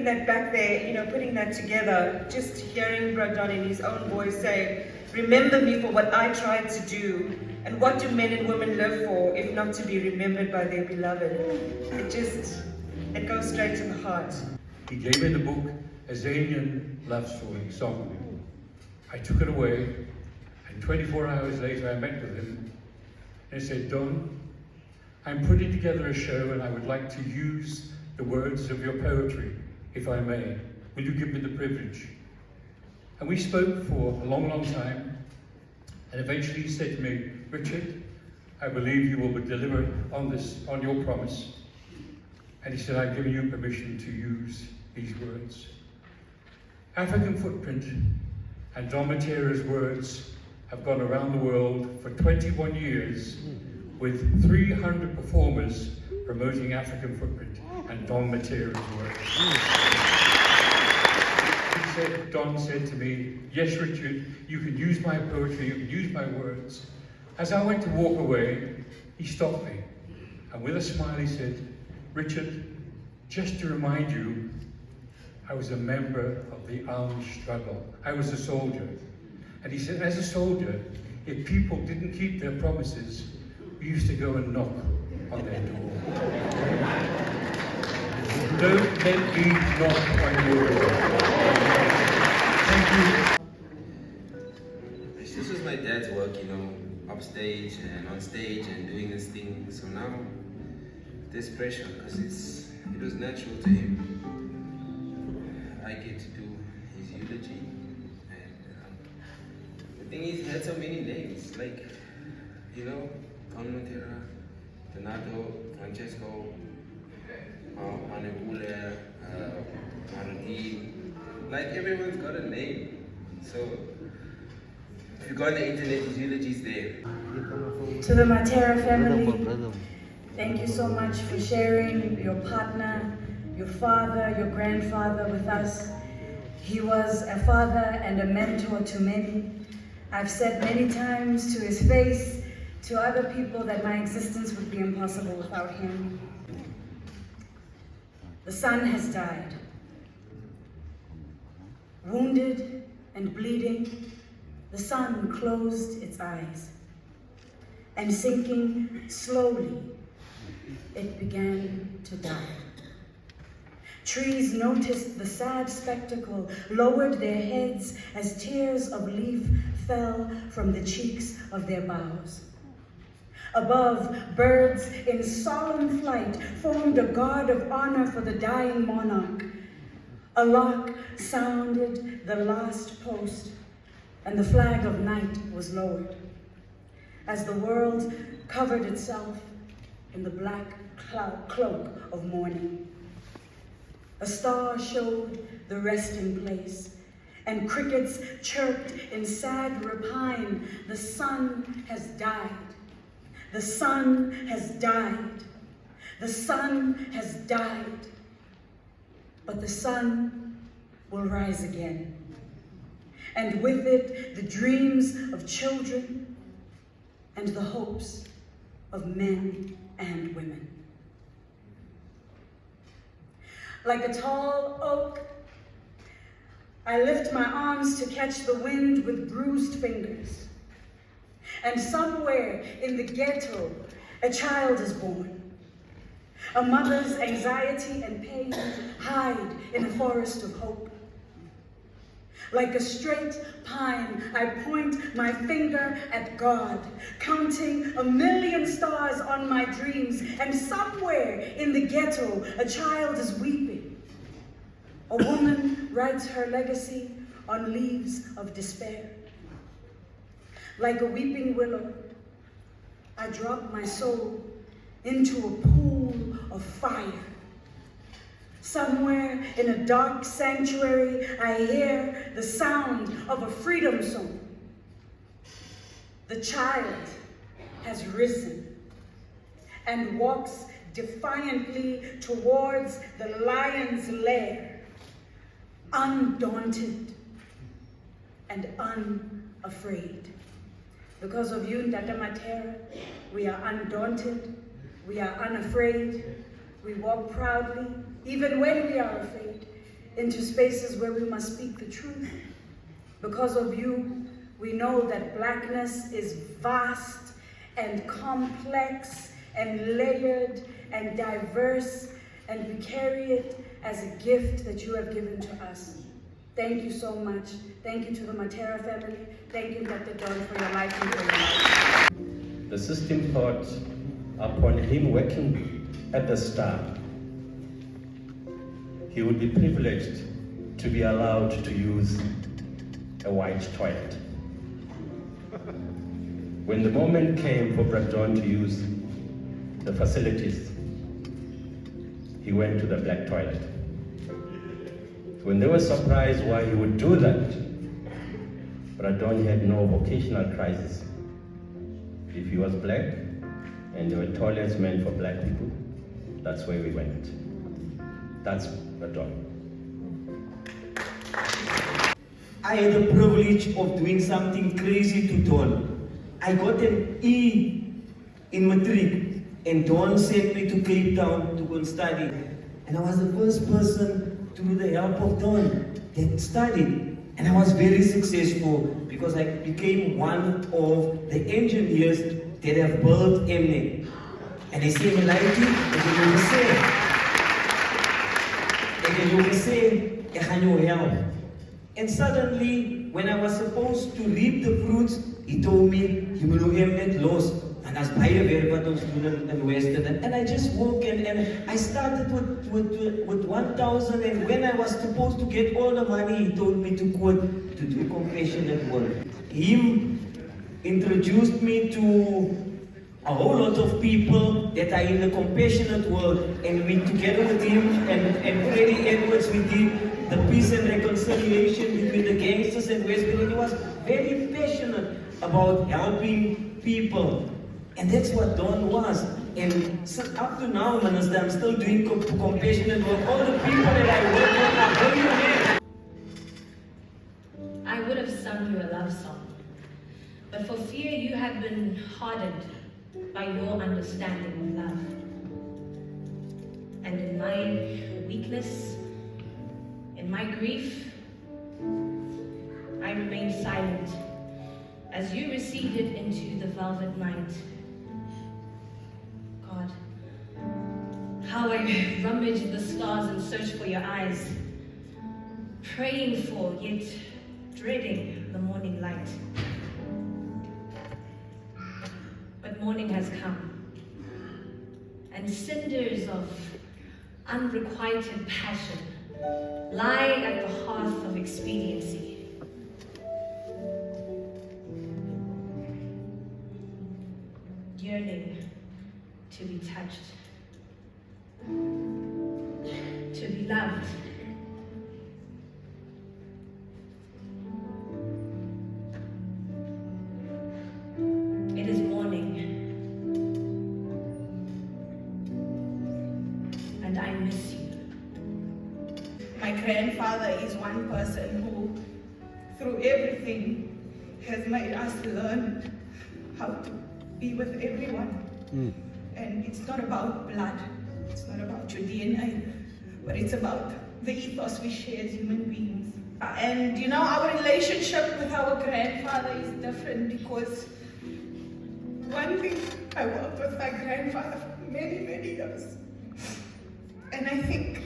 putting that back there, putting that together, just hearing Brother Don in his own voice say, remember me for what I tried to do, and what do men and women live for if not to be remembered by their beloved? It goes straight to the heart. He gave me the book, Azanian love story, song. I took it away, and 24 hours later I met with him, and he said, Don, I'm putting together a show and I would like to use the words of your poetry, if I may. Will you give me the privilege? And we spoke for a long, long time, and eventually he said to me, Richard, I believe you will deliver on your promise. And he said, I've given you permission to use these words. African Footprint and Don Mattera's words have gone around the world for 21 years with 300 performers promoting African Footprint and Don Mattera's words. Don said to me, yes, Richard, you can use my poetry, you can use my words. As I went to walk away, he stopped me. And with a smile he said, Richard, just to remind you, I was a member of the armed struggle. I was a soldier. And he said, as a soldier, if people didn't keep their promises, we used to go and knock on their door. Don't let me knock on your door. Thank you. This was my dad's work, upstage and on stage and doing this thing. So now there's pressure because it was natural to him. I get to do his eulogy, and the thing is, he had so many names, like, Don Mattera, Donato, Francesco, Anebule, Marudi, like everyone's got a name. So if you go on the internet, his eulogy's there. To the Mattera family, thank you so much for sharing your partner, your father, your grandfather with us. He was a father and a mentor to many. I've said many times to his face, to other people, that my existence would be impossible without him. The sun has died. Wounded and bleeding, the sun closed its eyes, and sinking slowly, it began to die. Trees noticed the sad spectacle, lowered their heads as tears of leaf fell from the cheeks of their boughs. Above, birds in solemn flight formed a guard of honor for the dying monarch. A lark sounded the last post, and the flag of night was lowered, as the world covered itself in the black cloak of mourning. A star showed the resting place, and crickets chirped in sad repine. The sun has died. The sun has died. The sun has died. But the sun will rise again, and with it the dreams of children and the hopes of men and women. Like a tall oak, I lift my arms to catch the wind with bruised fingers. And somewhere in the ghetto, a child is born. A mother's anxiety and pain hide in a forest of hope. Like a straight pine, I point my finger at God, counting 1,000,000 stars on my dreams. And somewhere in the ghetto, a child is weeping. A woman writes her legacy on leaves of despair. Like a weeping willow, I drop my soul into a pool of fire. Somewhere in a dark sanctuary, I hear the sound of a freedom song. The child has risen and walks defiantly towards the lion's lair, undaunted and unafraid. Because of you, Don Mattera, we are undaunted, we are unafraid, we walk proudly, even when we are afraid, into spaces where we must speak the truth. Because of you, we know that blackness is vast and complex and layered and diverse, and we carry it as a gift that you have given to us. Thank you so much. Thank you to the Mattera family. Thank you, Dr. Don, for your life and for your life. The system thought upon him working at the Star, he would be privileged to be allowed to use a white toilet. When the moment came for Brother Don to use the facilities, he went to the black toilet. When they were surprised why he would do that, Brother Don had no vocational crisis. If he was black and there were toilets meant for black people, that's where we went. That's Brother Don. I had the privilege of doing something crazy to Don. I got an E in matric, and Don sent me to Cape Town to go and study. And I was the first person, through the help of Don, that studied. And I was very successful because I became one of the engineers that have built Mnet. And they say, Naledi, help. And suddenly, when I was supposed to reap the fruits, he told me, you will Mnet lost. And as baie werk wat ons doen in Western. And I just woke and I started with 1,000, and when I was supposed to get all the money, he told me to quote, to do compassionate work. Him introduced me to a whole lot of people that are in the compassionate world, and we together with him and Freddie Edwards, we did the peace and reconciliation between the gangsters and Western, and he was very passionate about helping people. And that's what Don was. And so up to now, Minister, I'm still doing compassionate work. All the people that I work with are very aware. I would have sung you a love song, but for fear you had been hardened by your understanding of love. And in my weakness, in my grief, I remained silent as you receded into the velvet night. God, how I rummaged the stars and searched for your eyes, praying for, yet dreading the morning light. But morning has come, and cinders of unrequited passion lie at the hearth of expediency. Yearning to be touched, to be loved. It is morning, and I miss you. My grandfather is one person who, through everything, has made us learn how to be with everyone. And it's not about blood, it's not about your DNA, but it's about the ethos we share as human beings. And you know, our relationship with our grandfather is different because one thing, I worked with my grandfather for many, many years. And I think,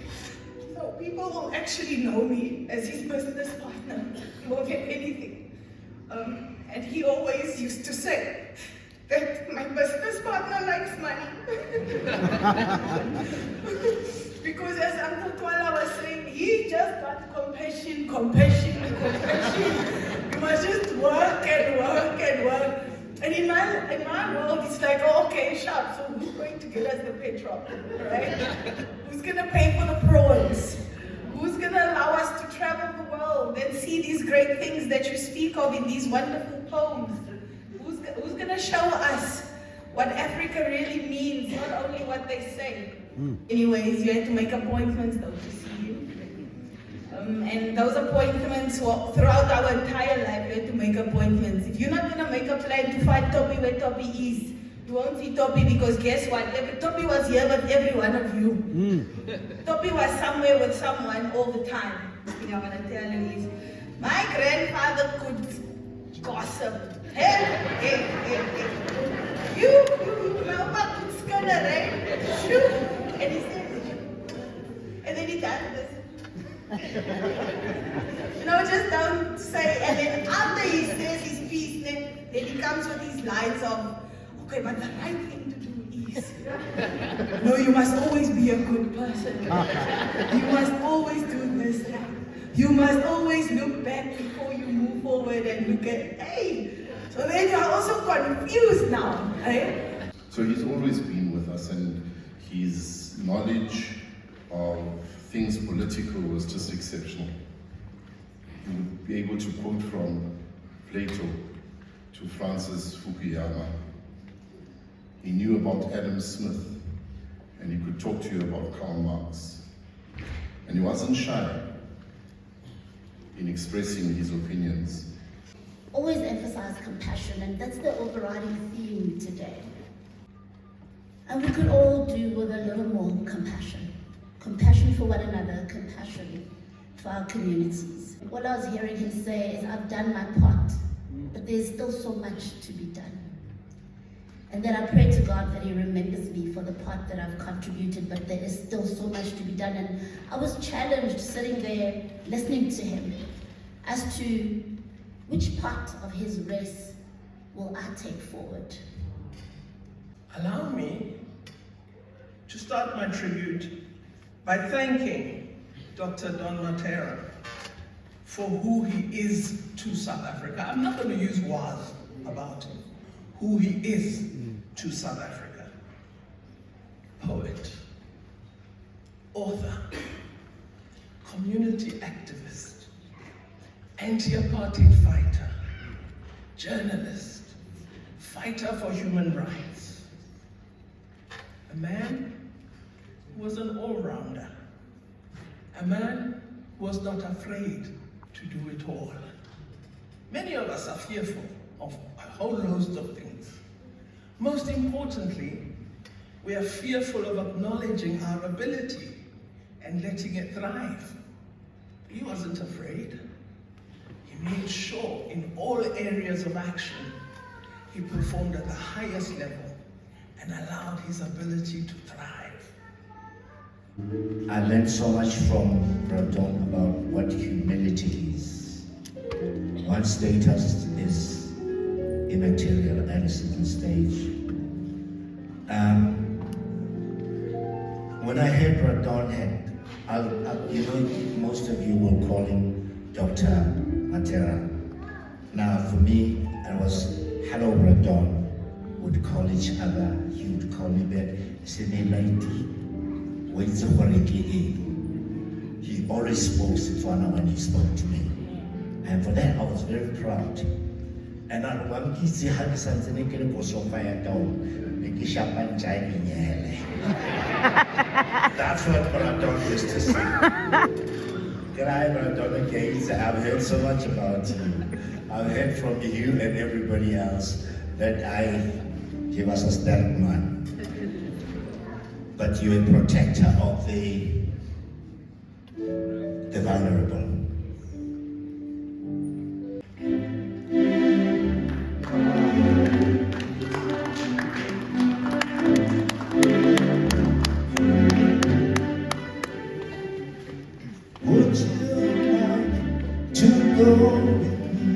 so people will actually know me as his business partner more than anything. And he always used to say that my business partner likes money. Because as Uncle Twala was saying, he just got compassion. You must just work and work and work. And in my world, it's like, oh, okay, sharp. So who's going to get us the petrol, right? Who's going to pay for the prawns? Who's going to allow us to travel the world and see these great things that you speak of in these wonderful poems? Who's going to show us what Africa really means, not only what they say? Anyways, you had to make appointments, though, to see you. And those appointments were throughout our entire life. You had to make appointments. If you're not going to make a plan to find Toby where Toby is, You won't see Topi because guess what? Topi was here with every one of you. Topi was somewhere with someone all the time. You know what I'm telling you is, my grandfather could gossip. Hey. You know about Skinner, right? Shoo. And he says, and then he does this. You know, just don't say, and then after he says his piece, then he comes with these lines of, okay, but the right thing to do is, no, you must always be a good person. You must always do this. You must always look back before you move forward and look at, hey. So then you're also confused now, right? So he's always been with us, and his knowledge of things political was just exceptional. He would be able to quote from Plato to Francis Fukuyama. He knew about Adam Smith, and he could talk to you about Karl Marx. And he wasn't shy in expressing his opinions. Always emphasize compassion, and that's the overriding theme today. And we could all do with a little more compassion. Compassion for one another, compassion for our communities. What I was hearing him say is, I've done my part, but there's still so much to be done. And then I pray to God that he remembers me for the part that I've contributed, but there is still so much to be done. And I was challenged sitting there listening to him as to which part of his race will I take forward. Allow me to start my tribute by thanking Dr. Don Mattera for who he is to South Africa. I'm not going to use was about him. Who he is to South Africa. Poet, author, community activist, anti-apartheid fighter, journalist, fighter for human rights. A man who was an all-rounder. A man who was not afraid to do it all. Many of us are fearful of a whole host of things. Most importantly, we are fearful of acknowledging our ability and letting it thrive. He wasn't afraid. He made sure in all areas of action, he performed at the highest level and allowed his ability to thrive. I learned so much from Don about what humility is. One status is immaterial at a certain stage. When I heard Don you know, most of you will call him Dr. Mattera. Now for me, it was hello Don. Would call each other. He would call me back. He always spoke Setswana when he spoke to me. And for that, I was very proud. And I want to see how the Sanzanic was so fire down. That's what Brandon used to say. Can I, Brandon, again? I've heard so much about you. I've heard from you and everybody else that he was a stealth man. But you're a protector of the vulnerable. Would you like to go with me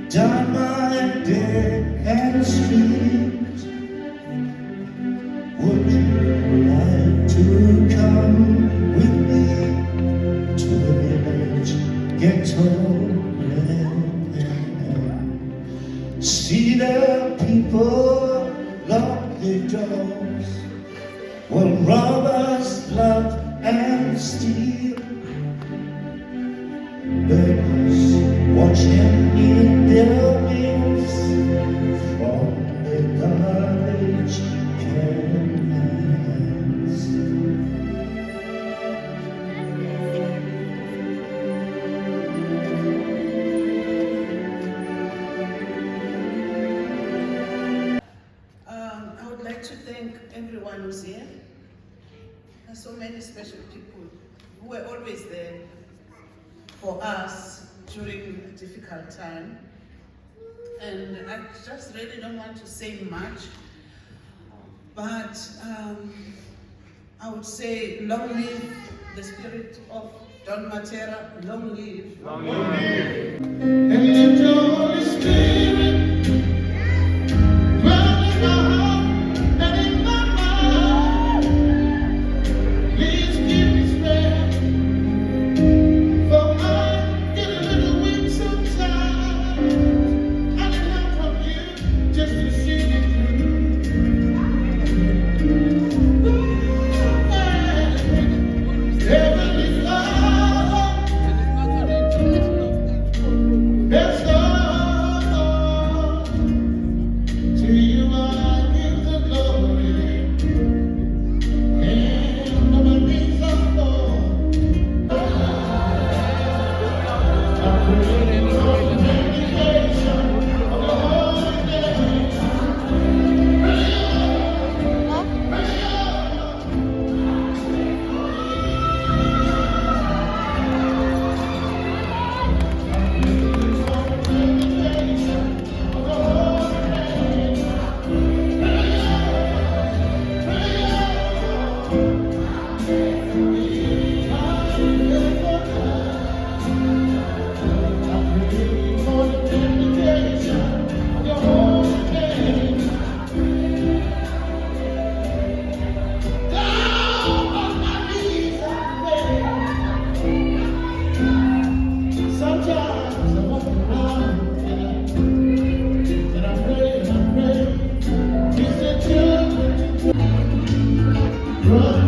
down my dead end street? Would you like to come with me to the village ghetto? See the people lock the doors, while robbers love and steal. Beggars watching in their wings from the garbage cans. There are so many special people who were always there for us during a difficult time. And I just really don't want to say much, but I would say long live the spirit of Don Mattera, long live. Long live. And let the Holy Spirit dwell in my heart and in my mind. Please give me strength, for I get a little weak sometimes. I need help from you just to see it through. Heavenly Father, there's Lord, to you I give the glory, and on my knees I fall. I pray for the vindication of the holy name. Sometimes I walk around and I pray, He said, "Children, run."